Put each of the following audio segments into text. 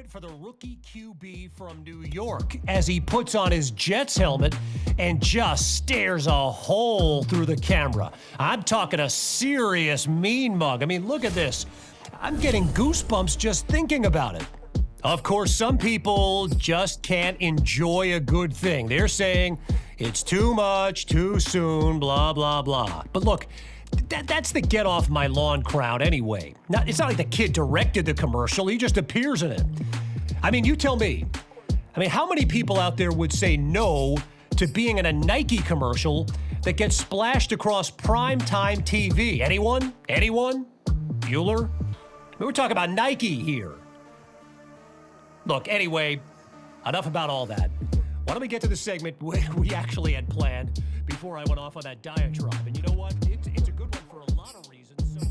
For the rookie QB from New York as he puts on his Jets helmet and just stares a hole through the camera. I'm talking a serious mean mug. I mean, look at this. I'm getting goosebumps just thinking about it. Of course, some people just can't enjoy a good thing. They're saying it's too much, too soon, blah, blah, blah. But look, that's the get off my lawn crowd anyway. It's not like the kid directed the commercial. He just appears in it. I mean, you tell me. I mean, how many people out there would say no to being in a Nike commercial that gets splashed across primetime TV? Anyone? Anyone? Bueller? I mean, we're talking about Nike here. Look, anyway, enough about all that. Why don't we get to the segment we actually had planned before I went off on that diatribe? And you know what? It's a good one for a lot of reasons. So...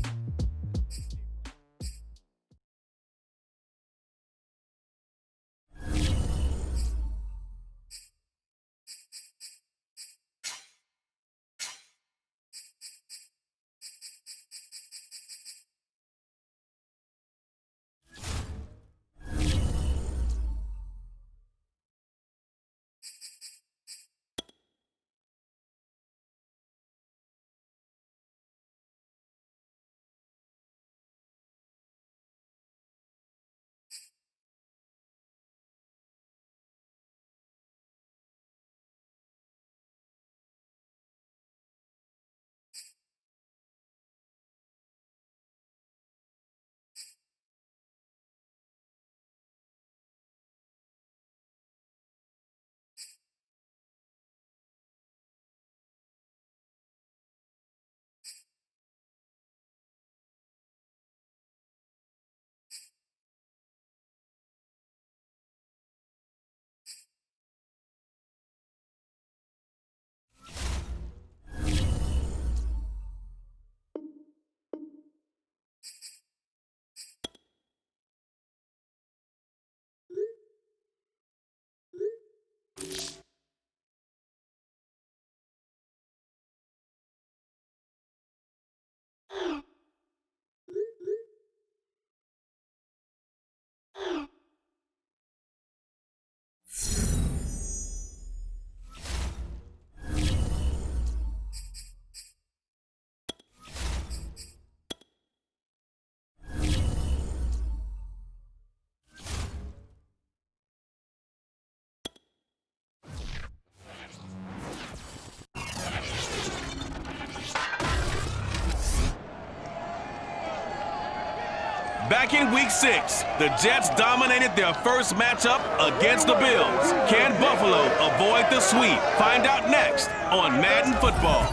Back in Week 6, the Jets dominated their first matchup against the Bills. Can Buffalo avoid the sweep? Find out next on Madden Football.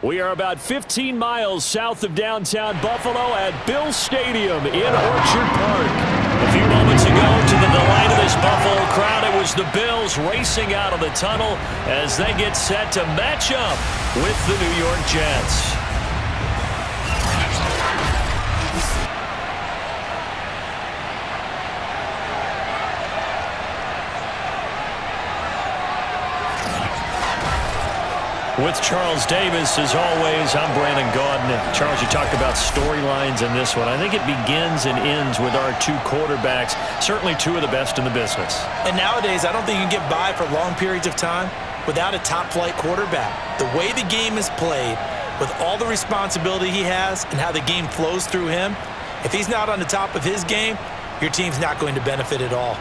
We are about 15 miles south of downtown Buffalo at Bills Stadium in Orchard Park. A few moments ago, to the delight of this Buffalo crowd, it was the Bills racing out of the tunnel as they get set to match up with the New York Jets. With Charles Davis, as always, I'm Brandon Gaudin. Charles, you talked about storylines in this one. I think it begins and ends with our two quarterbacks, certainly two of the best in the business. And nowadays, I don't think you can get by for long periods of time without a top-flight quarterback. The way the game is played, with all the responsibility he has and how the game flows through him, if he's not on the top of his game, your team's not going to benefit at all.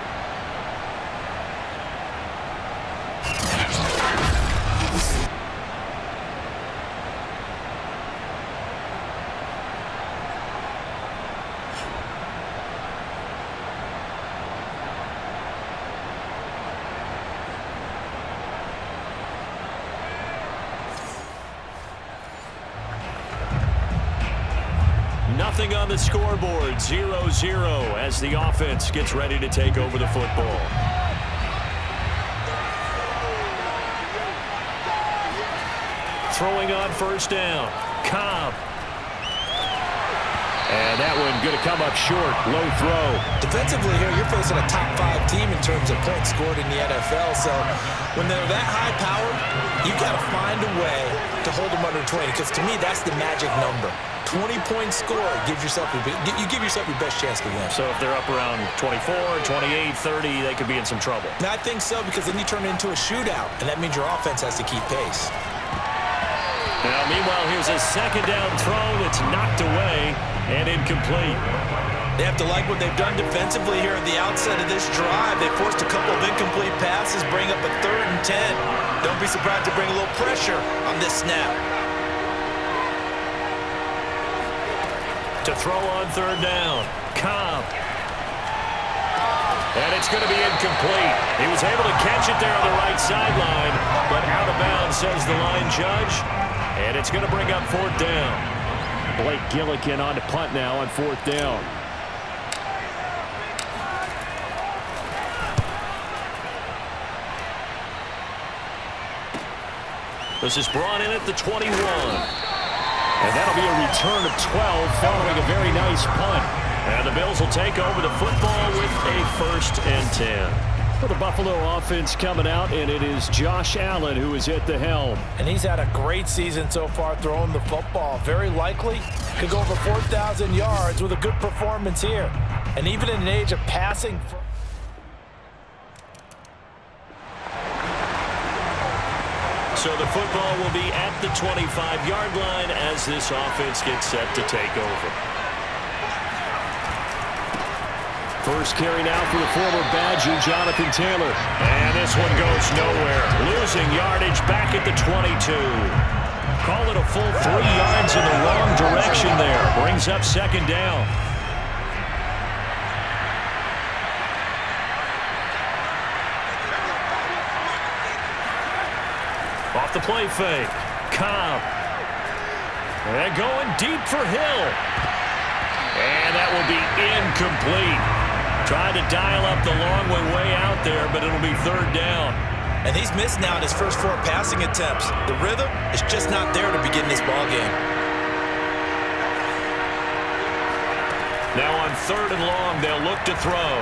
Nothing on the scoreboard, 0-0 as the offense gets ready to take over the football. Throwing on first down, Cobb. And that one going to come up short. Low throw. Defensively here, you're facing a top 5 team in terms of points scored in the NFL. So when they're that high powered, you've got to find a way to hold them under 20. Because to me, that's the magic number. 20-point score, you give yourself your best chance to win. So if they're up around 24, 28, 30, they could be in some trouble. And I think so, because then you turn it into a shootout, and that means your offense has to keep pace. Now, meanwhile, here's a second down throw that's knocked away and incomplete. They have to like what they've done defensively here at the outset of this drive. They forced a couple of incomplete passes, bring up a 3rd and 10. Don't be surprised to bring a little pressure on this snap. To throw on 3rd down. Cobb. And it's going to be incomplete. He was able to catch it there on the right sideline, but out of bounds, says the line judge. And it's going to bring up 4th down. Blake Gillikin on to punt now on 4th down. This is brought in at the 21. And that'll be a return of 12 following a very nice punt. And the Bills will take over the football with a 1st and 10. For the Buffalo offense coming out, and it is Josh Allen who is at the helm. And he's had a great season so far throwing the football. Very likely could go over 4,000 yards with a good performance here. And even in an age of passing... So the football will be at the 25-yard line as this offense gets set to take over. First carry now for the former Badger, Jonathan Taylor. And this one goes nowhere. Losing yardage back at the 22. Call it a full 3 yards in the wrong direction there. Brings up 2nd down. Off the play fake. Cobb. And going deep for Hill. And that will be incomplete. Tried to dial up the long way out there, but it'll be 3rd down. And he's missed now in his first 4 passing attempts. The rhythm is just not there to begin this ball game. Now on 3rd and long, they'll look to throw.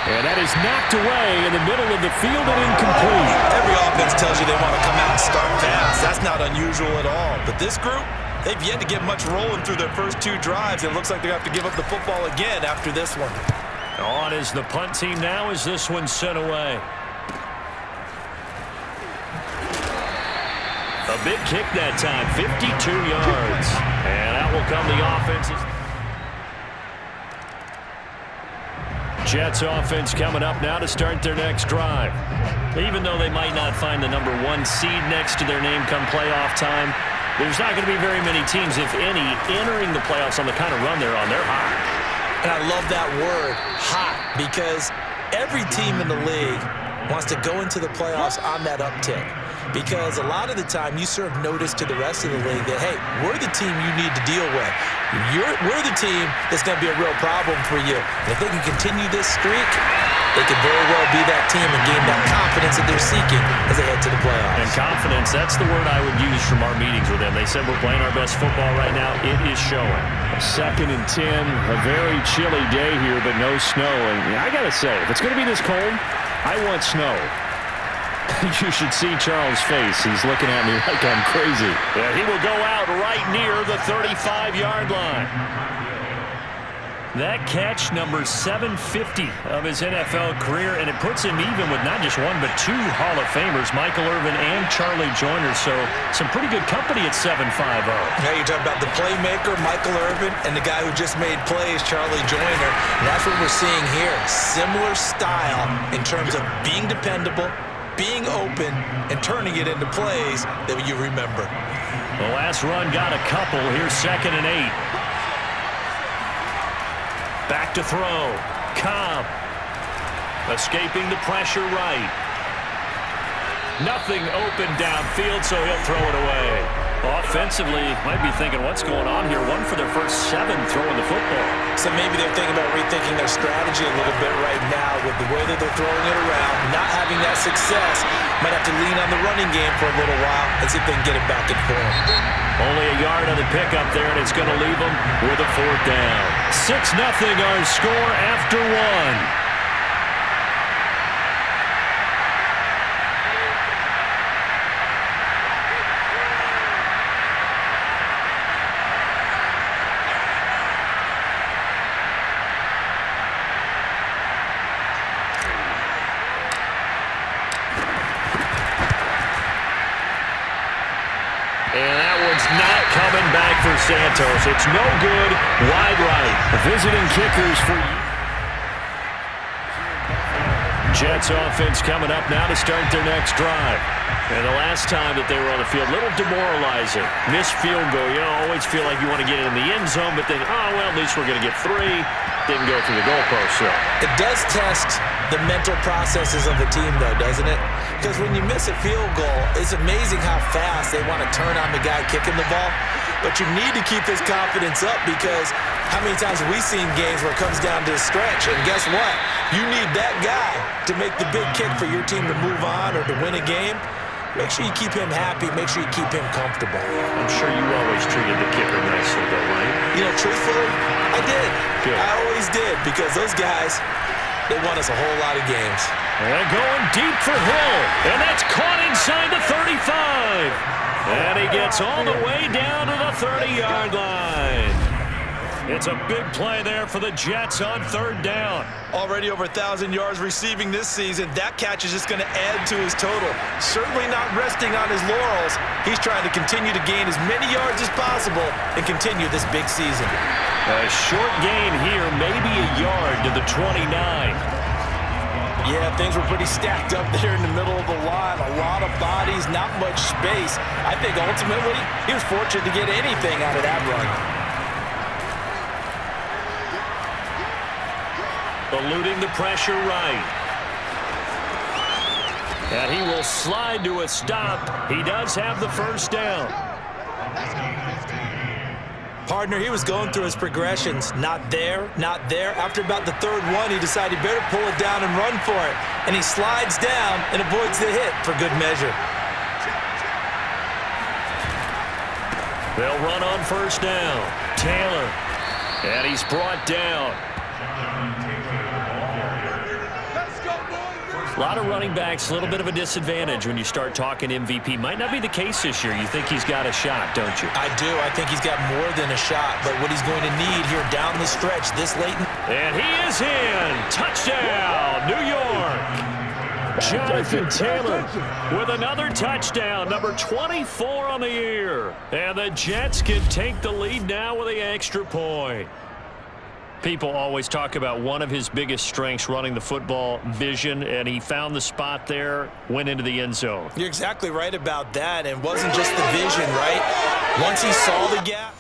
And that is knocked away in the middle of the field and incomplete. Every offense tells you they want to come out and start fast. That's not unusual at all. But this group, they've yet to get much rolling through their first 2 drives. It looks like they're going to have to give up the football again after this one. On is the punt team now as this one's sent away. A big kick that time, 52 yards. And out will come the offenses. Jets offense coming up now to start their next drive. Even though they might not find the number 1 seed next to their name come playoff time, there's not going to be very many teams, if any, entering the playoffs on the kind of run they're on. They're hot. And I love that word, hot, because every team in the league wants to go into the playoffs on that uptick. Because a lot of the time you serve notice to the rest of the league that, hey, we're the team you need to deal with. We're the team that's going to be a real problem for you. And if they can continue this streak, they could very well be that team and gain that confidence that they're seeking as they head to the playoffs. And confidence, that's the word I would use from our meetings with them. They said we're playing our best football right now. It is showing. 2nd and 10, a very chilly day here, but no snow. And I got to say, if it's going to be this cold, I want snow. You should see Charles' face. He's looking at me like I'm crazy. Yeah, he will go out right near the 35-yard line. That catch, number 750 of his NFL career, and it puts him even with not just 1 but 2 Hall of Famers, Michael Irvin and Charlie Joyner. So some pretty good company at 750. Yeah, you're talking about the playmaker, Michael Irvin, and the guy who just made plays, Charlie Joyner. And that's what we're seeing here. Similar style in terms of being dependable, being open, and turning it into plays that you remember. The last run got a couple. Here's 2nd and 8. Back to throw. Cobb. Escaping the pressure right. Nothing open downfield, so he'll throw it away. Offensively, might be thinking, what's going on here? 1 for their first 7 throwing the football. So maybe they're thinking about rethinking their strategy a little bit right now with the way that they're throwing it around, not having that success, might have to lean on the running game for a little while and see if they can get it back in form. Only a yard on the pickup there, and it's going to leave them with a 4th down. 6-0 our score after 1. And that one's not coming back for Santos. It's no good. Wide right. Visiting kickers for you. Jets offense coming up now to start their next drive. And the last time that they were on the field, a little demoralizing. Missed field goal. You always feel like you want to get it in the end zone, but then, oh, well, at least we're going to get 3. Didn't go through the goalpost, so. It does test the mental processes of the team, though, doesn't it? Because when you miss a field goal, it's amazing how fast they want to turn on the guy kicking the ball. But you need to keep his confidence up, because how many times have we seen games where it comes down to a stretch? And guess what? You need that guy to make the big kick for your team to move on or to win a game. Make sure you keep him happy. Make sure you keep him comfortable. I'm sure you always treated the kicker nicely, though, right? You know, truthfully, I did. Good. I always did, because those guys, they won us a whole lot of games. And going deep for Hill. And that's caught inside the 35. And he gets all the way down to the 30-yard line. It's a big play there for the Jets on 3rd down. Already over 1,000 yards receiving this season. That catch is just going to add to his total. Certainly not resting on his laurels. He's trying to continue to gain as many yards as possible and continue this big season. A short gain here, maybe a yard to the 29. Yeah, things were pretty stacked up there in the middle of the line. A lot of bodies, not much space. I think ultimately he was fortunate to get anything out of that run. Eluding the pressure right. And he will slide to a stop. He does have the 1st down. Partner, he was going through his progressions. Not there, not there. After about the 3rd one, he decided he better pull it down and run for it. And he slides down and avoids the hit for good measure. They'll run on 1st down. Taylor. And he's brought down. A lot of running backs, a little bit of a disadvantage when you start talking MVP. Might not be the case this year. You think he's got a shot, don't you? I do. I think he's got more than a shot. But what he's going to need here down the stretch this late. And he is in. Touchdown, New York. Jonathan Taylor with another touchdown, number 24 on the year. And the Jets can take the lead now with the extra point. People always talk about one of his biggest strengths, running the football, vision, and he found the spot there, went into the end zone. You're exactly right about that. And it wasn't just the vision, right? Once he saw the gap.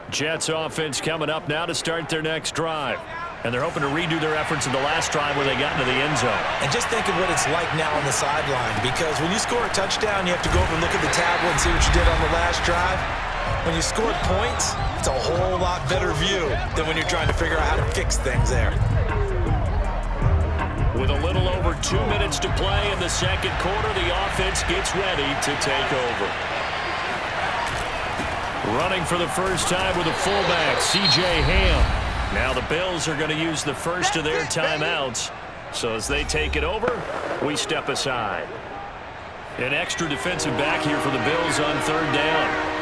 Jets offense coming up now to start their next drive. And they're hoping to redo their efforts in the last drive where they got into the end zone. And just think of what it's like now on the sideline, because when you score a touchdown, you have to go over and look at the tablet and see what you did on the last drive. When you scored points, it's a whole lot better view than when you're trying to figure out how to fix things there. With a little over 2 minutes to play in the 2nd quarter, the offense gets ready to take over. Running for the first time with a fullback, C.J. Ham. Now the Bills are going to use the first of their timeouts. So as they take it over, we step aside. An extra defensive back here for the Bills on 3rd down.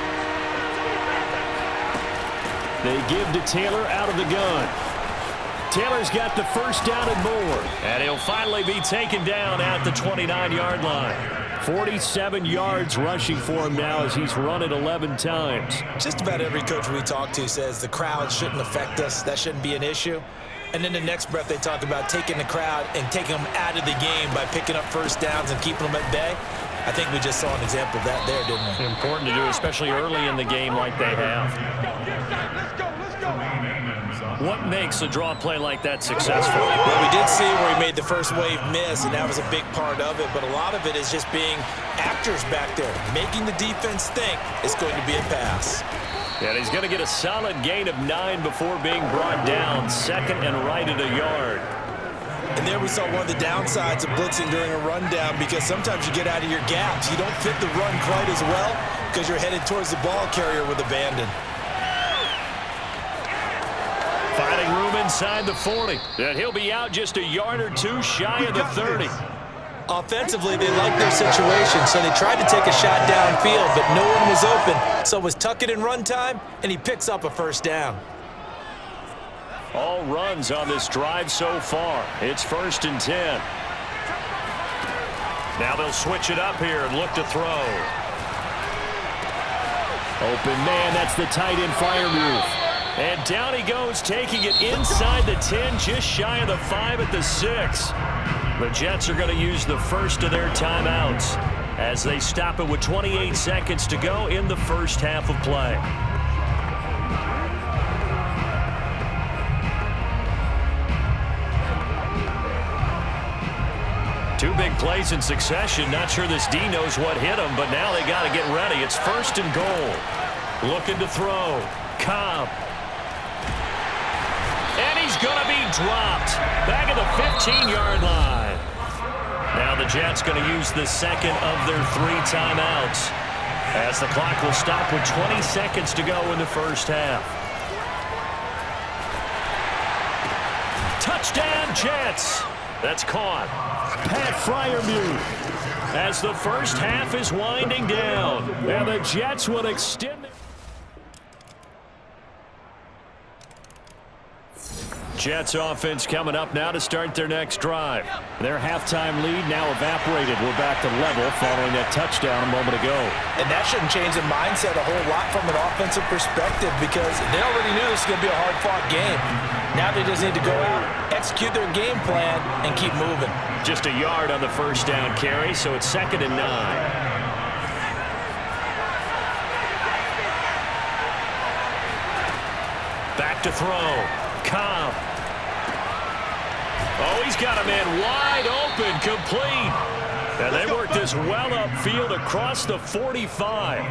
They give to Taylor out of the gun. Taylor's got the 1st down and more. And he'll finally be taken down at the 29-yard line. 47 yards rushing for him now as he's run it 11 times. Just about every coach we talk to says the crowd shouldn't affect us. That shouldn't be an issue. And then the next breath they talk about taking the crowd and taking them out of the game by picking up 1st downs and keeping them at bay. I think we just saw an example of that there, didn't we? Important to do, especially early in the game like they have. What makes a draw play like that successful? Well, we did see where he made the first wave miss, and that was a big part of it. But a lot of it is just being actors back there, making the defense think it's going to be a pass. And he's going to get a solid gain of 9 before being brought down. 2nd and right at a yard. And there there we saw one of the downsides of blitzing during a rundown, because sometimes you get out of your gaps. You don't fit the run quite as well because you're headed towards the ball carrier with abandon. Finding room inside the 40. And he'll be out just a yard or two shy of the 30. Offensively, they liked their situation, so they tried to take a shot downfield, but no one was open. So it was tuck it in run time, and he picks up a first down. All runs on this drive so far. It's 1st and 10. Now they'll switch it up here and look to throw. Open man, that's the tight end fire move. And down he goes, taking it inside the 10, just shy of the 5 at the 6. The Jets are going to use the first of their timeouts as they stop it with 28 seconds to go in the first half of play. Two big plays in succession. Not sure this D knows what hit him, but now they got to get ready. It's 1st and goal. Looking to throw. Cobb. And he's going to be dropped. Back at the 15-yard line. Now the Jets going to use the second of their 3 timeouts as the clock will stop with 20 seconds to go in the first half. Touchdown, Jets. That's caught. Pat Freiermuth as the first half is winding down. And the Jets will extend it. Jets offense coming up now to start their next drive. Their halftime lead now evaporated. We're back to level following that touchdown a moment ago. And that shouldn't change the mindset a whole lot from an offensive perspective, because they already knew this was going to be a hard-fought game. Now they just need to go out, execute their game plan, and keep moving. Just a yard on the first down carry, so it's 2nd and 9. Back to throw. Cobb. Oh, he's got a man wide open, complete. And they work this well upfield across the 45.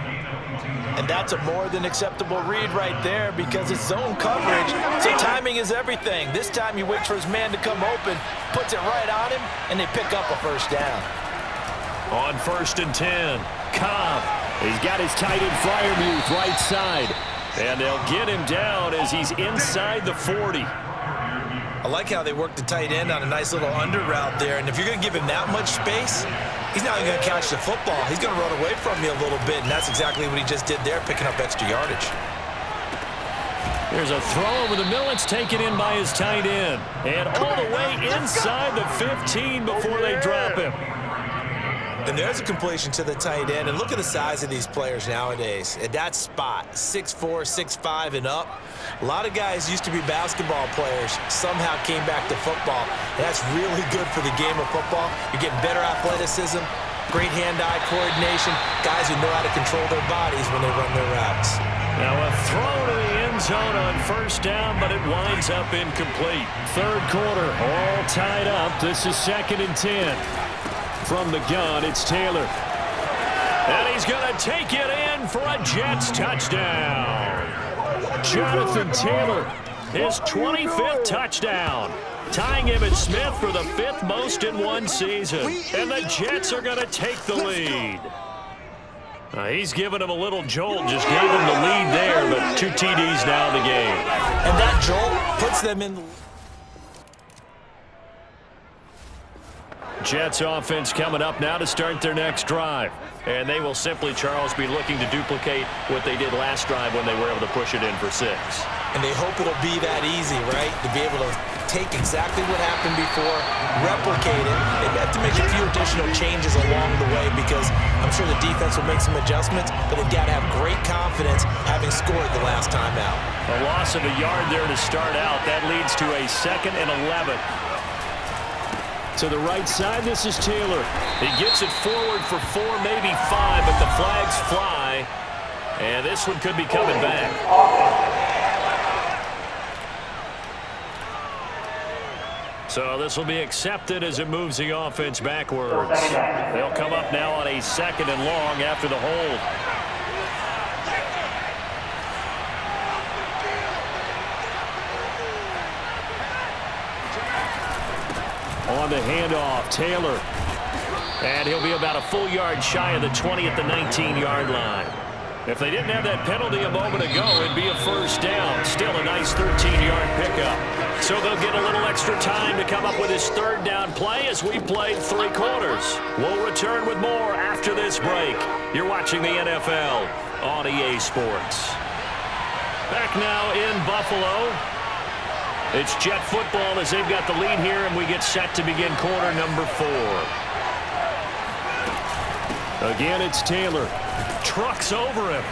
And that's a more than acceptable read right there, because it's zone coverage, so timing is everything. This time he waits for his man to come open, puts it right on him, and they pick up a first down. On 1st and 10, Cobb. He's got his tight end Freiermuth right side. And they'll get him down as he's inside the 40. I like how they work the tight end on a nice little under route there. And if you're going to give him that much space, he's not going to catch the football. He's going to run away from you a little bit, and that's exactly what he just did there, picking up extra yardage. There's a throw over the middle. It's taken in by his tight end. And all the way inside the 15 before they drop him. And there's a completion to the tight end. And look at the size of these players nowadays. At that spot, 6'4", 6'5", and up. A lot of guys used to be basketball players, somehow came back to football. And that's really good for the game of football. You're getting better athleticism, great hand-eye coordination, guys who know how to control their bodies when they run their routes. Now a throw to the end zone on first down, but it winds up incomplete. Third quarter, all tied up. This is 2nd and 10. From the gun, it's Taylor. And he's going to take it in for a Jets touchdown. Jonathan Taylor, his 25th touchdown, tying Emmitt Smith for the 5th most in one season. And the Jets are going to take the lead. He's giving him a little jolt, just gave him the lead there, but 2 TDs now in the game. And that jolt puts them in. Jets offense coming up now to start their next drive. And they will simply, Charles, be looking to duplicate what they did last drive when they were able to push it in for 6. And they hope it'll be that easy, right? To be able to take exactly what happened before, replicate it. They have to make a few additional changes along the way, because I'm sure the defense will make some adjustments, but they've got to have great confidence having scored the last time out. A loss of a yard there to start out. That leads to a 2nd and 11. To the right side, this is Taylor. He gets it forward for 4, maybe 5, but the flags fly. And this one could be coming back. So this will be accepted as it moves the offense backwards. They'll come up now on a 2nd and long after the hold. On the handoff, Taylor. And he'll be about a full yard shy of the 20 at the 19-yard line. If they didn't have that penalty a moment ago, it'd be a first down. Still a nice 13-yard pickup. So they'll get a little extra time to come up with his third down play as we played 3 quarters. We'll return with more after this break. You're watching the NFL on EA Sports. Back now in Buffalo. It's Jet football as they've got the lead here, and we get set to begin quarter number 4. Again, it's Taylor. Trucks over him.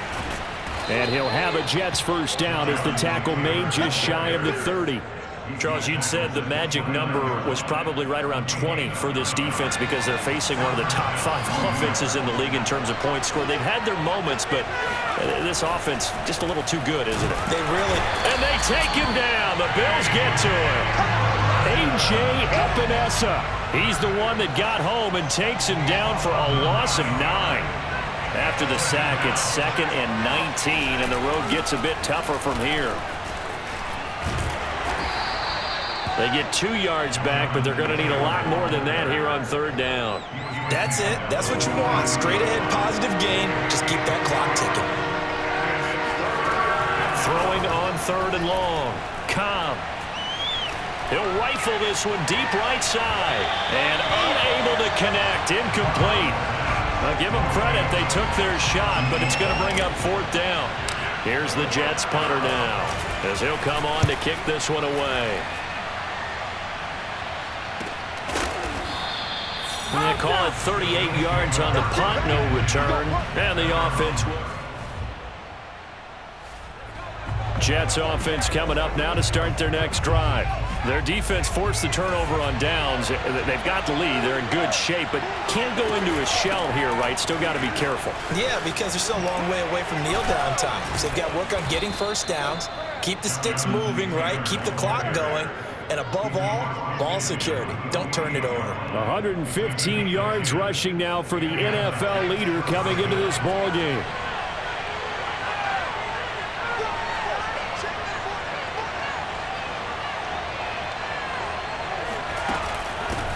And he'll have a Jets first down as the tackle made just shy of the 30. Charles, you'd said the magic number was probably right around 20 for this defense because they're facing one of the top 5 offenses in the league in terms of points scored. They've had their moments, but this offense just a little too good, isn't it? They really. And they take him down. The Bills get to him. A.J. Epinesa. He's the one that got home and takes him down for a loss of 9. After the sack, it's 2nd and 19, and the road gets a bit tougher from here. They get 2 yards back, but they're going to need a lot more than that here on 3rd down. That's it. That's what you want. Straight ahead, positive gain. Just keep that clock ticking. Throwing on 3rd and long. Cobb. He'll rifle this one deep right side. And unable to connect. Incomplete. I'll give them credit. They took their shot, but it's going to bring up 4th down. Here's the Jets punter now as he'll come on to kick this one away. And they call it 38 yards on the punt, no return. And the offense will. Jets offense coming up now to start their next drive. Their defense forced the turnover on downs. They've got the lead. They're in good shape, but can't go into a shell here, right? Still got to be careful. Yeah, because they're still a long way away from kneel down time. So they've got to work on getting first downs, keep the sticks moving, right? Keep the clock going. And above all, ball security. Don't turn it over. 115 yards rushing now for the NFL leader coming into this ball game.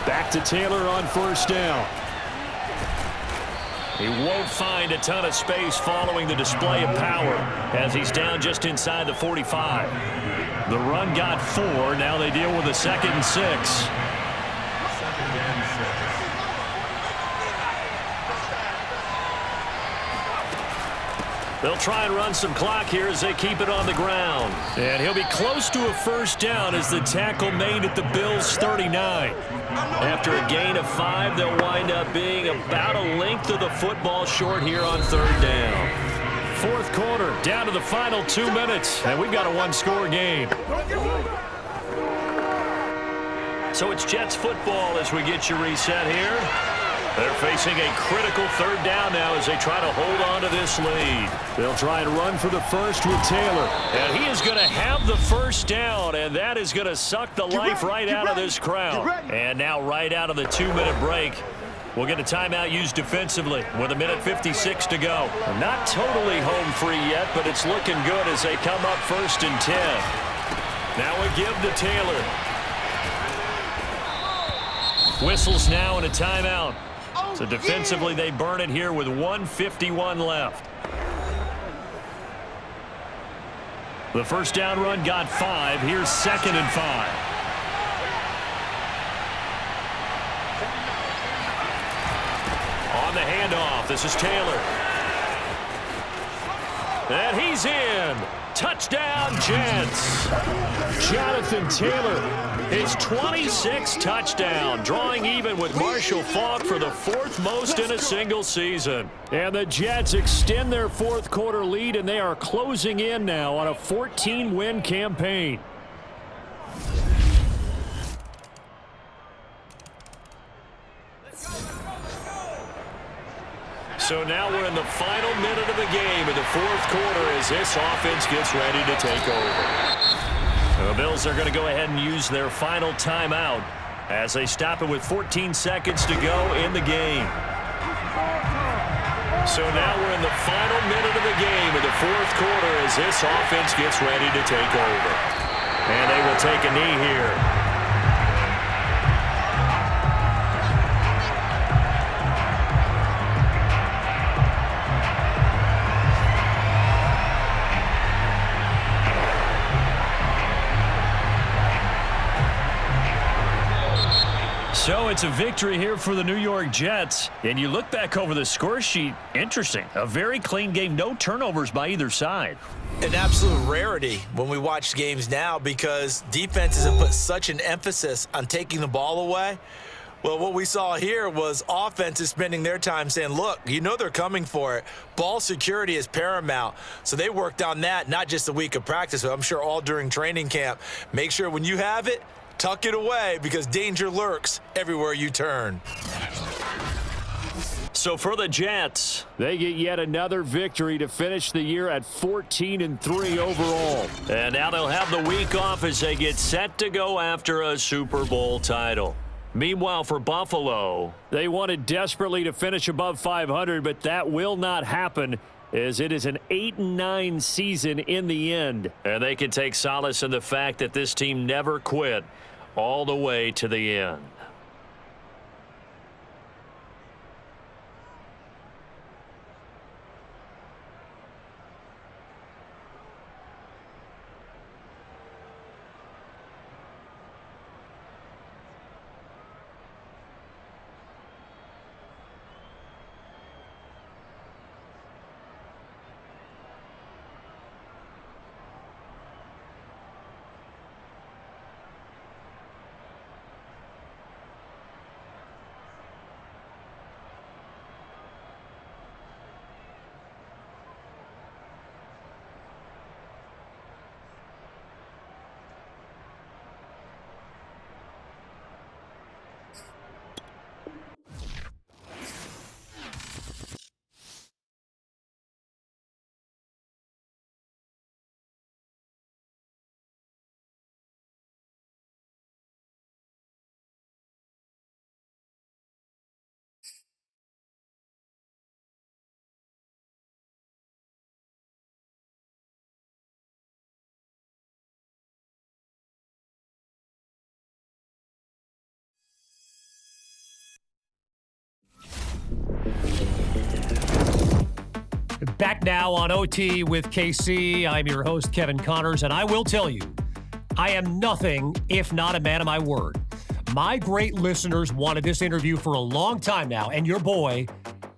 Back to Taylor on first down. He won't find a ton of space following the display of power as he's down just inside the 45. The run got 4. Now they deal with a 2nd and 6. They'll try and run some clock here as they keep it on the ground. And he'll be close to a first down as the tackle made at the Bills' 39. After a gain of 5, they'll wind up being about a length of the football short here on 3rd down. 4th quarter, down to the final 2 minutes, and we've got a 1-score game. So it's Jets football as we get you reset here. They're facing a critical 3rd down now as they try to hold on to this lead. They'll try and run for the first with Taylor. And he is going to have the first down, and that is going to suck the life right out of this crowd. And now right out of the 2-minute break, we'll get a timeout used defensively with 1:56 to go. Not totally home free yet, but it's looking good as they come up 1st and 10. Now we give to Taylor. Whistles now and a timeout. So defensively, they burn it here with 1:51 left. The first down run got 5. Here's 2nd and 5. On the handoff, this is Taylor. And he's in. Touchdown, Jets. Jonathan Taylor, his 26th touchdown, drawing even with Marshall Faulk for the 4th most in a single season. And the Jets extend their 4th quarter lead, and they are closing in now on a 14-win campaign. So now we're in the final minute of the game in the 4th quarter as this offense gets ready to take over. The Bills are going to go ahead and use their final timeout as they stop it with 14 seconds to go in the game. So now we're in the final minute of the game in the 4th quarter as this offense gets ready to take over. And they will take a knee here. So it's a victory here for the New York Jets. And you look back over the score sheet, interesting. A very clean game, no turnovers by either side. An absolute rarity when we watch games now because defenses have put such an emphasis on taking the ball away. Well, what we saw here was offenses spending their time saying, look, you know they're coming for it. Ball security is paramount. So they worked on that, not just a week of practice, but I'm sure all during training camp. Make sure when you have it, tuck it away because danger lurks everywhere you turn. So for the Jets, they get yet another victory to finish the year at 14-3 overall. And now they'll have the week off as they get set to go after a Super Bowl title. Meanwhile, for Buffalo, they wanted desperately to finish above 500, but that will not happen as it is an 8-9 season in the end. And they can take solace in the fact that this team never quit all the way to the end. Back now on OT with KC. I'm your host, Kevin Connors, and I will tell you, I am nothing if not a man of my word. My great listeners wanted this interview for a long time now, and your boy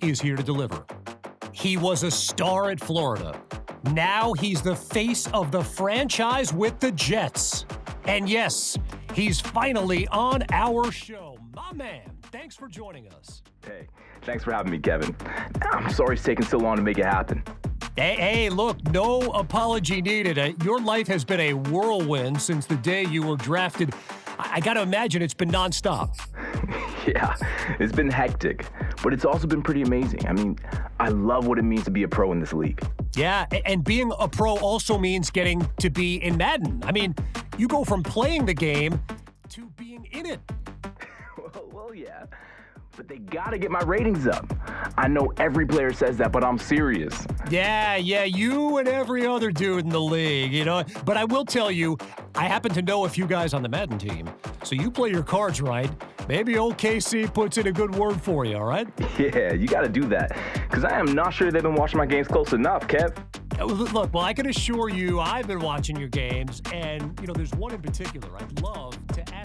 is here to deliver. He was a star at Florida. Now he's the face of the franchise with the Jets. And yes, he's finally on our show. My man, thanks for joining us. Hey, thanks for having me, Kevin. I'm sorry it's taken so long to make it happen. Hey, look, no apology needed. Your life has been a whirlwind since the day you were drafted. I got to imagine it's been nonstop. Yeah, it's been hectic, but it's also been pretty amazing. I mean, I love what it means to be a pro in this league. Yeah, and being a pro also means getting to be in Madden. I mean, you go from playing the game to being in it. Well, yeah. But they gotta get my ratings up. I know every player says that, but I'm serious. Yeah, you and every other dude in the league, you know. But I will tell you, I happen to know a few guys on the Madden team. So you play your cards right. Maybe old KC puts in a good word for you, all right? Yeah, you gotta do that. Because I am not sure they've been watching my games close enough, Kev. Look, well, I can assure you I've been watching your games. And, you know, there's one in particular I'd love to ask.